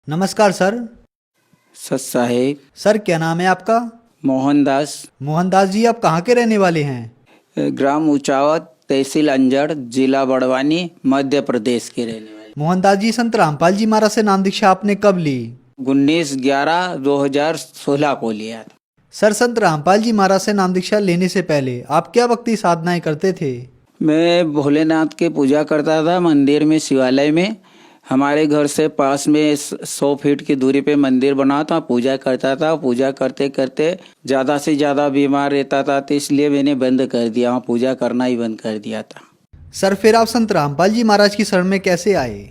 नमस्कार सर। सत साहेब। सर क्या नाम है आपका? मोहनदास। मोहनदास जी, आप कहाँ के रहने वाले हैं? ग्राम ऊंचावत, तहसील अंजड़, जिला बड़वानी, मध्य प्रदेश के रहने वाले। मोहनदास जी, संत रामपाल जी महाराज से नाम दीक्षा आपने कब ली? 19/11/2016 को लिया था। सर, संत रामपाल जी महाराज से नाम दीक्षा लेने से पहले आप क्या भक्ति साधनाएं करते थे? मैं भोलेनाथ की पूजा करता था मंदिर में, शिवालय में। हमारे घर से पास में 100 फीट की दूरी पे मंदिर बना था, पूजा करता था। पूजा करते करते ज़्यादा से ज़्यादा बीमार रहता था, तो इसलिए मैंने बंद कर दिया, वहाँ पूजा करना ही बंद कर दिया था। सर, फिर आप संत रामपाल जी महाराज की शरण में कैसे आए?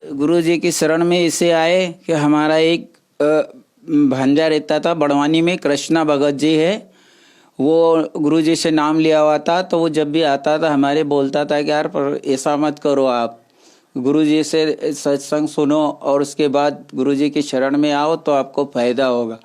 गुरु जी की शरण में इसे आए कि हमारा एक भांजा रहता था बड़वानी में, कृष्णा भगत जी है। वो गुरु जी से नाम लिया हुआ था, तो वो जब भी आता था हमारे बोलता था कि यार पर ऐसा मत करो, आप गुरु जी से सत्संग सुनो और उसके बाद गुरु जी की शरण में आओ तो आपको फायदा होगा।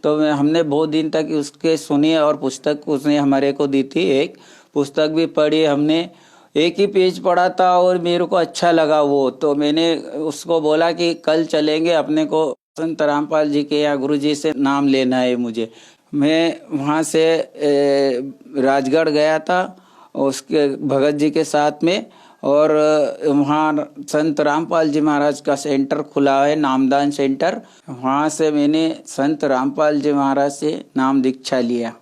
तो हमने बहुत दिन तक उसके सुनी और पुस्तक उसने हमारे को दी थी। एक पुस्तक भी पढ़ी हमने, एक ही पेज पढ़ा था और मेरे को अच्छा लगा वो। तो मैंने उसको बोला कि कल चलेंगे, अपने को संत रामपाल जी के या गुरु जी से नाम लेना है मुझे। मैं वहाँ से राजगढ़ गया था उसके भगत जी के साथ में, और वहाँ संत रामपाल जी महाराज का सेंटर खुला है, नामदान सेंटर। वहाँ से मैंने संत रामपाल जी महाराज से नाम दीक्षा लिया।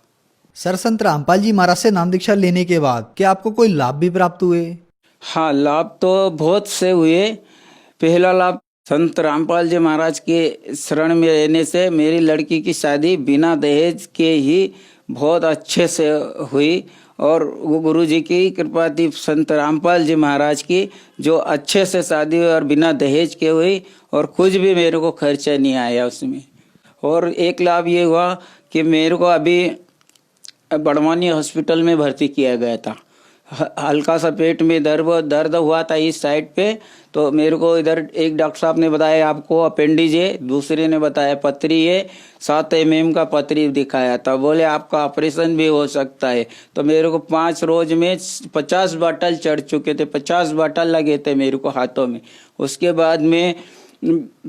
सर, संत रामपाल जी महाराज से नाम दीक्षा लेने के बाद क्या आपको कोई लाभ भी प्राप्त हुए? हाँ, लाभ तो बहुत से हुए। पहला लाभ, संत रामपाल जी महाराज के शरण में रहने से मेरी लड़की की शादी बिना दहेज के ही बहुत अच्छे से हुई। और वो गुरु जी की कृपा थी, संत रामपाल जी महाराज की, जो अच्छे से शादी हुई और बिना दहेज के हुई, और कुछ भी मेरे को खर्चा नहीं आया उसमें। और एक लाभ ये हुआ कि मेरे को अभी बड़वानी हॉस्पिटल में भर्ती किया गया था। हल्का सा पेट में दर्द हुआ था इस साइड पे, तो मेरे को इधर एक डॉक्टर साहब ने बताया आपको अपेंडिज है, दूसरे ने बताया पथरी है, 7 mm का पथरी दिखाया था। बोले आपका ऑपरेशन भी हो सकता है। तो मेरे को 5 रोज में 50 बाटल चढ़ चुके थे, 50 बाटल लगे थे मेरे को हाथों में। उसके बाद में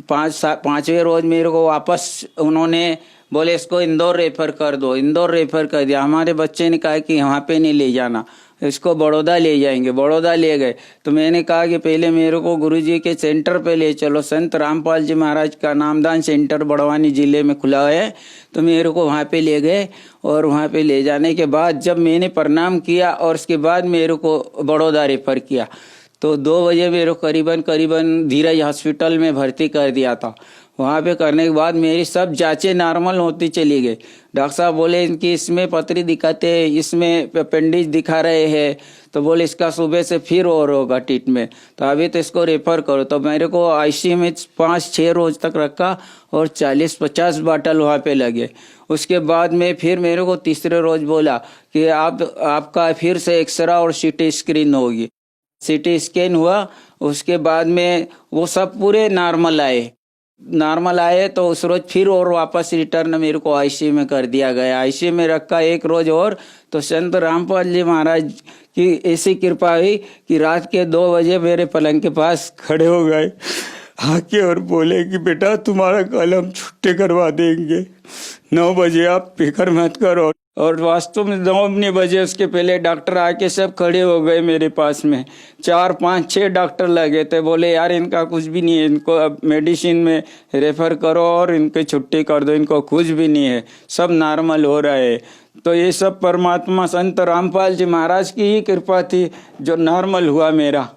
5वें रोज मेरे को वापस उन्होंने बोले इसको इंदौर रेफर कर दो। इंदौर रेफर कर दिया। हमारे बच्चे ने कहा कि वहाँ पे नहीं ले जाना, इसको बड़ौदा ले जाएंगे। बड़ौदा ले गए। तो मैंने कहा कि पहले मेरे को गुरुजी के सेंटर पे ले चलो, संत रामपाल जी महाराज का नामदान सेंटर बड़वानी जिले में खुला है। तो मेरे को वहाँ पे ले गए, और वहाँ पे ले जाने के बाद जब मैंने प्रणाम किया और उसके बाद मेरे को बड़ौदा रेफर किया, तो 2 बजे मेरे को करीबन धीरज हॉस्पिटल में भर्ती कर दिया था। वहाँ पे करने के बाद मेरी सब जांचें नॉर्मल होती चली गई। डॉक्टर साहब बोले इनकी इसमें पथरी दिखाते हैं, इसमें अपेंडिज दिखा रहे हैं, तो बोले इसका सुबह से फिर और होगा ट्रीटमेंट, तो अभी तो इसको रेफर करो। तो मेरे को आईसीयू में 5-6 रोज तक रखा और 40-50 बाटल वहाँ पे लगे। उसके बाद में फिर मेरे को तीसरे रोज बोला कि आपका फिर से एक्सरे और सीटी स्क्रीन होगी। सीटी स्कैन हुआ, उसके बाद में वो सब पूरे नॉर्मल आए तो उस रोज फिर और वापस रिटर्न मेरे को आईसीयू में कर दिया गया। आईसीयू में रखा 1 रोज और। तो संत रामपाल जी महाराज की ऐसी कृपा हुई कि रात के 2 बजे मेरे पलंग के पास खड़े हो गए आके और बोले कि बेटा तुम्हारा कल हम छुट्टी करवा देंगे, 9 बजे आप फिक्र मत करो। और वास्तव में 9 बजे उसके पहले डॉक्टर आके सब खड़े हो गए मेरे पास में। 4-5-6 डॉक्टर लगे थे। बोले यार इनका कुछ भी नहीं है, इनको अब मेडिसिन में रेफर करो और इनकी छुट्टी कर दो, इनको कुछ भी नहीं है, सब नॉर्मल हो रहा है। तो ये सब परमात्मा संत रामपाल जी महाराज की ही कृपा थी जो नॉर्मल हुआ मेरा,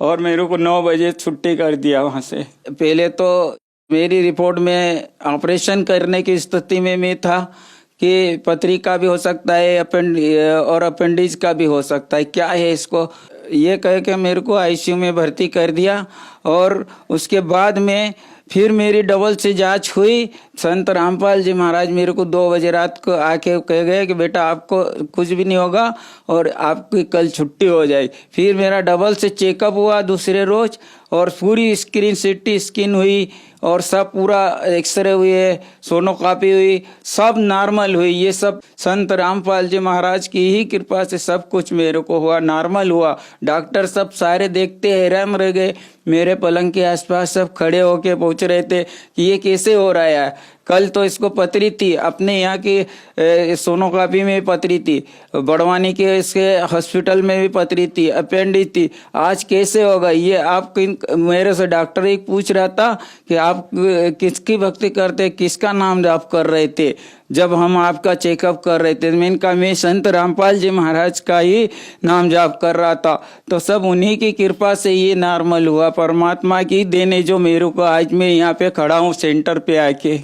और मेरे को 9 बजे छुट्टी कर दिया वहाँ से। पहले तो मेरी रिपोर्ट में ऑपरेशन करने की स्थिति में मैं था कि पथरी का भी हो सकता है और अपेंडिज का भी हो सकता है, क्या है इसको, ये कह के मेरे को आईसीयू में भर्ती कर दिया। और उसके बाद में फिर मेरी डबल से जांच हुई। संत रामपाल जी महाराज मेरे को 2 बजे रात को आके कह गए कि बेटा आपको कुछ भी नहीं होगा और आपकी कल छुट्टी हो जाएगी। फिर मेरा डबल से चेकअप हुआ दूसरे रोज, और पूरी स्क्रीन सीटी स्कैन हुई, और सब पूरा एक्सरे हुए, सोनोग्राफी हुई, सब नॉर्मल हुई। ये सब संत रामपाल जी महाराज की ही कृपा से सब कुछ मेरे को हुआ, नॉर्मल हुआ। डॉक्टर सब सारे देखते हैरान रह गए। मेरे पलंग के आसपास सब खड़े होके पूछ रहे थे कि ये कैसे हो रहा है। कल तो इसको पथरी थी, अपने यहाँ की सोनोग्राफी में पथरी थी, बड़वानी के इसके हॉस्पिटल में भी पथरी थी, अपेंडिक्स थी, आज कैसे होगा ये। आप मेरे से डॉक्टर एक पूछ रहा था कि आप किसकी भक्ति करते, किसका नाम जाप कर रहे थे जब हम आपका चेकअप कर रहे थे। मैंने कहा मैं संत रामपाल जी महाराज का ही नाम जाप कर रहा था। तो सब उन्हीं की कृपा से ये नॉर्मल हुआ, परमात्मा की देने जो मेरे को आज मैं यहाँ पे खड़ा हूँ सेंटर पे आके।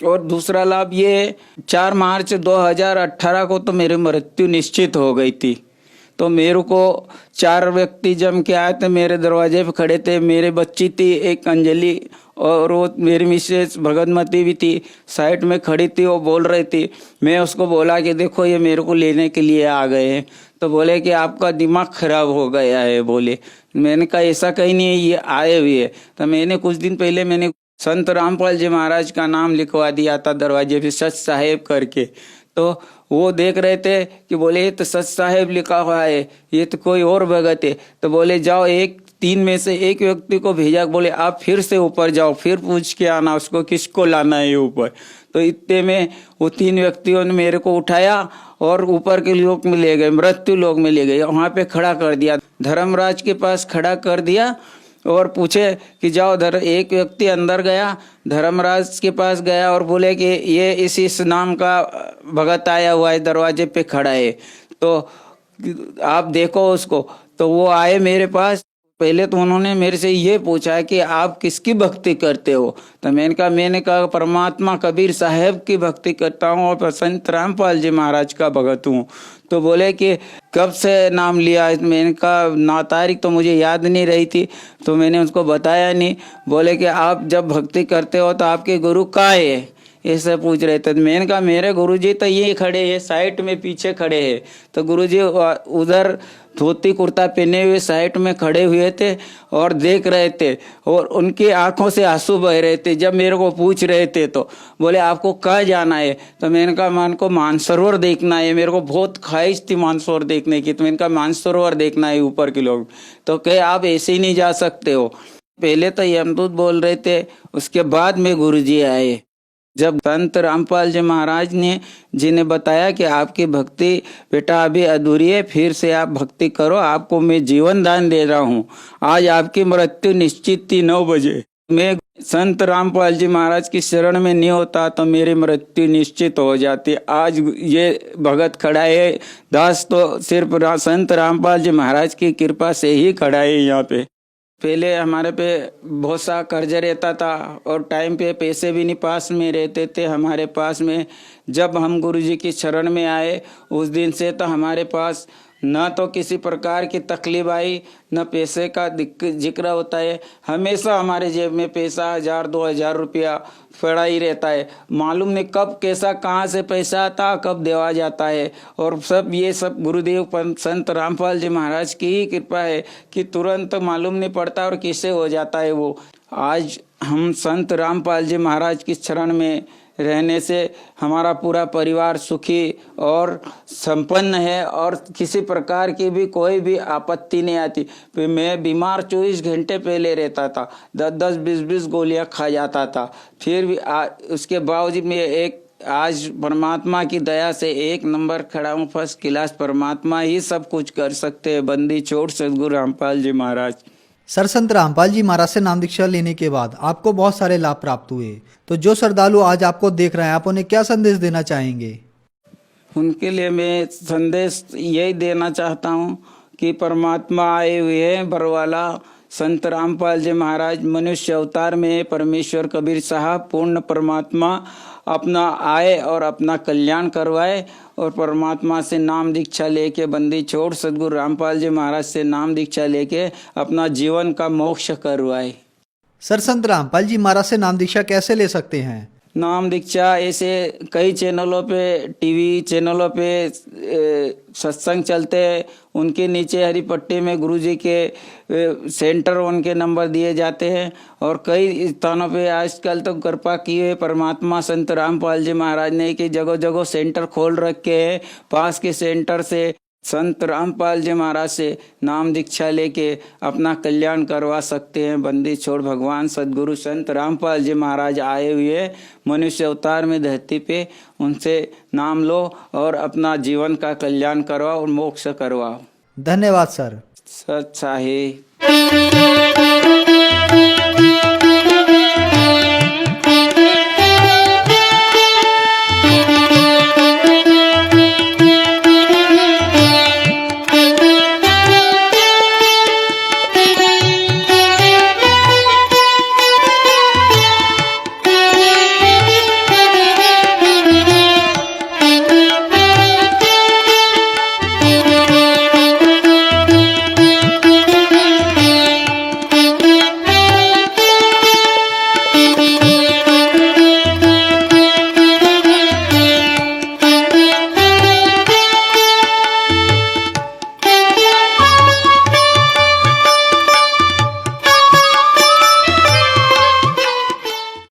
और दूसरा लाभ ये 4 मार्च 2018 को तो मेरी मृत्यु निश्चित हो गई थी। तो मेरे को 4 व्यक्ति जम के आए थे, मेरे दरवाजे पे खड़े थे। मेरी बच्ची थी एक अंजलि, और वो मेरी मिसेस भगतमती भी थी, साइड में खड़ी थी, वो बोल रही थी। मैं उसको बोला कि देखो ये मेरे को लेने के लिए आ गए हैं। तो बोले कि आपका दिमाग खराब हो गया है बोले। मैंने कहा ऐसा कहीं नहीं है, ये आए हुए है। तो मैंने कुछ दिन पहले मैंने संत रामपाल जी महाराज का नाम लिखवा दिया था दरवाजे पे, सच साहेब करके। तो वो देख रहे थे कि बोले ये तो सच साहेब लिखा हुआ है, ये तो कोई और भगत है। तो बोले जाओ 3 में से एक व्यक्ति को भेजा, बोले आप फिर से ऊपर जाओ, फिर पूछ के आना उसको किसको लाना है ऊपर। तो इतने में वो 3 व्यक्तियों ने मेरे को उठाया और ऊपर के लोक में ले गए, मृत्यु लोक में ले गए। वहां पे खड़ा कर दिया, धर्मराज के पास खड़ा कर दिया और पूछे कि जाओ। एक व्यक्ति अंदर गया, धर्मराज के पास गया और बोले कि ये इस नाम का भगत आया हुआ है, दरवाजे पे खड़ा है, तो आप देखो उसको। तो वो आए मेरे पास। पहले तो उन्होंने मेरे से ये पूछा कि आप किसकी भक्ति करते हो। तो मैंने कहा परमात्मा कबीर साहब की भक्ति करता हूँ और संत रामपाल जी महाराज का भगत हूँ। तो बोले कि कब से नाम लिया। मैंने कहा ना तारीख तो मुझे याद नहीं रही थी, तो मैंने उसको बताया नहीं। बोले कि आप जब भक्ति करते हो तो आपके गुरु कहाँ है, ऐसे पूछ रहे थे। मैंने कहा मेरे गुरुजी तो ये खड़े हैं, साइड में पीछे खड़े हैं। तो गुरुजी उधर धोती कुर्ता पहने हुए साइड में खड़े हुए थे और देख रहे थे, और उनकी आंखों से आंसू बह रहे थे जब मेरे को पूछ रहे थे। तो बोले आपको कहाँ जाना है। तो मैंने कहा मान को मानसरोवर देखना है, मेरे को बहुत ख्वाहिश थी मानसरोवर देखने की। तो मैंने कहा मानसरोवर देखना है ऊपर के लोग। तो कहे आप ऐसे ही नहीं जा सकते हो। पहले तो यमदूत बोल रहे थे, उसके बाद में गुरुजी आए। जब संत रामपाल जी महाराज ने जिन्हें बताया कि आपकी भक्ति बेटा अभी अधूरी है, फिर से आप भक्ति करो, आपको मैं जीवन दान दे रहा हूँ। आज आपकी मृत्यु निश्चित थी 9 बजे। मैं संत रामपाल जी महाराज की शरण में नहीं होता तो मेरी मृत्यु निश्चित हो जाती। आज ये भगत खड़ा है, दास तो सिर्फ संत रामपाल जी महाराज की कृपा से ही खड़ा है यहाँ पे। पहले हमारे पे बहुत सा कर्ज रहता था और टाइम पे पैसे भी नहीं पास में रहते थे हमारे पास में। जब हम गुरुजी की शरण में आए उस दिन से तो हमारे पास न तो किसी प्रकार की तकलीफ आई, न पैसे का जिक्र होता है। हमेशा हमारे जेब में पैसा 1000-2000 रुपया पड़ा ही रहता है। मालूम नहीं कब कैसा कहाँ से पैसा आता, कब देवा जाता है। और सब ये सब गुरुदेव संत रामपाल जी महाराज की ही कृपा है कि तुरंत मालूम नहीं पड़ता और किसे हो जाता है वो। आज हम संत रामपाल जी महाराज की शरण में रहने से हमारा पूरा परिवार सुखी और संपन्न है और किसी प्रकार की भी कोई भी आपत्ति नहीं आती। मैं बीमार 24 घंटे पहले रहता था, 10-10, 20-20 गोलियां खा जाता था, फिर भी उसके बावजूद मैं आज परमात्मा की दया से 1 नंबर खड़ा हूँ, फर्स्ट क्लास। परमात्मा ही सब कुछ कर सकते हैं, बंदी छोड़ सदगुरु रामपाल जी महाराज। सर, संत रामपाल जी महाराज से नाम दीक्षा लेने के बाद आपको बहुत सारे लाभ प्राप्त हुए, तो जो श्रद्धालु आज आपको देख रहे हैं, आप उन्हें क्या संदेश देना चाहेंगे? उनके लिए मैं संदेश यही देना चाहता हूँ कि परमात्मा आए हुए हैं बरवाला संत रामपाल जी महाराज मनुष्य अवतार में परमेश्वर कबीर साहब पूर्ण परमात्मा अपना आए और अपना कल्याण करवाए और परमात्मा से नाम दीक्षा लेके बंदी छोड़ सदगुरु रामपाल जी महाराज से नाम दीक्षा लेके अपना जीवन का मोक्ष करवाए। सर, संत रामपाल जी महाराज से नाम दीक्षा कैसे ले सकते हैं? नाम दीक्षा ऐसे कई चैनलों पे, टीवी चैनलों पे सत्संग चलते हैं। उनके नीचे हरी पट्टी में गुरुजी के सेंटर उनके नंबर दिए जाते हैं। और कई स्थानों पे आजकल तो कृपा की है परमात्मा संत रामपाल जी महाराज ने कि जगह जगह सेंटर खोल रखे हैं। पास के सेंटर से संत रामपाल जी महाराज से नाम दीक्षा लेके अपना कल्याण करवा सकते हैं। बंदी छोड़ भगवान सदगुरु संत रामपाल जी महाराज आए हुए मनुष्य अवतार में धरती पे, उनसे नाम लो और अपना जीवन का कल्याण करवाओ और मोक्ष करवाओ। धन्यवाद सर। सच्चा है।